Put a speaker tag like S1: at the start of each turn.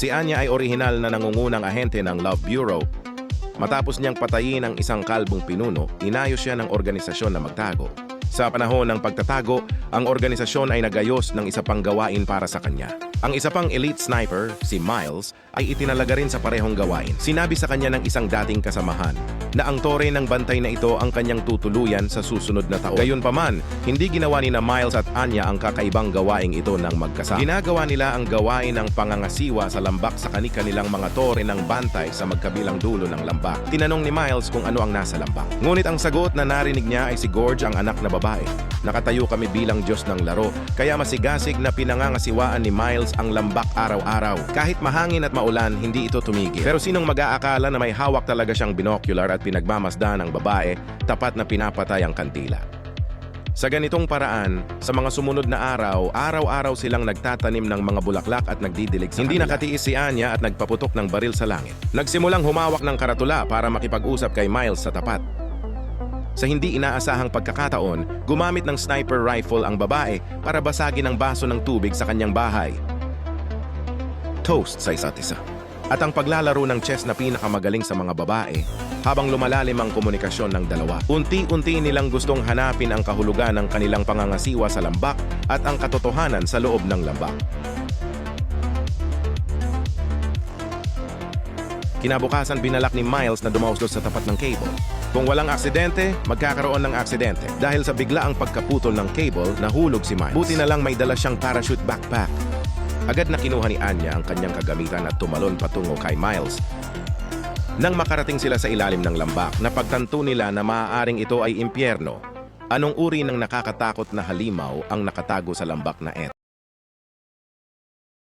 S1: Si Anya ay orihinal na nangungunang ahente ng Love Bureau. Matapos niyang patayin ang isang kalbong pinuno, inayos siya ng organisasyon na magtago. Sa panahon ng pagtatago, ang organisasyon ay nagayos ng isa pang gawain para sa kanya. Ang isa pang elite sniper, si Miles, ay itinalaga rin sa parehong gawain. Sinabi sa kanya ng isang dating kasamahan na ang tore ng bantay na ito ang kanyang tutuluyan sa susunod na taon. Gayunpaman, hindi ginawa ni na Miles at Anya ang kakaibang gawaing ito ng magkasama. Ginagawa nila ang gawain ng pangangasiwa sa lambak sa kanilang mga tore ng bantay sa magkabilang dulo ng lambak. Tinanong ni Miles kung ano ang nasa lambak. Ngunit ang sagot na narinig niya ay si Gorge, ang anak na babae. Nakatayo kami bilang Diyos ng laro, kaya masigasig na pinangangasiwaan ni Miles ang lambak araw-araw. Kahit mahangin at maulan, hindi ito tumigil. Pero sinong mag-aakala na may hawak talaga siyang binocular at pinagmamasdan ng babae, tapat na pinapatay ang kandila. Sa ganitong paraan, sa mga sumunod na araw, araw-araw silang nagtatanim ng mga bulaklak at nagdidilig sa Hindi nakatiis si Anya at nagpaputok ng baril sa langit. Nagsimulang humawak ng karatula para makipag-usap kay Miles sa tapat. Sa hindi inaasahang pagkakataon, gumamit ng sniper rifle ang babae para basagin ang baso ng tubig sa kanyang bahay. Toast sa isa't isa. At ang paglalaro ng chess na pinakamagaling sa mga babae habang lumalalim ang komunikasyon ng dalawa. Unti-unti nilang gustong hanapin ang kahulugan ng kanilang pangangasiwa sa lambak at ang katotohanan sa loob ng lambak. Kinabukasan, binalak ni Miles na dumauslos sa tapat ng cable. Kung walang aksidente, magkakaroon ng aksidente. Dahil sa biglaang pagkaputol ng cable, nahulog si Miles. Buti na lang may dala siyang parachute backpack. Agad na kinuha ni Anya ang kanyang kagamitan at tumalon patungo kay Miles. Nang makarating sila sa ilalim ng lambak, napagtanto nila na maaaring ito ay impyerno. Anong uri ng nakakatakot na halimaw ang nakatago sa lambak na ito?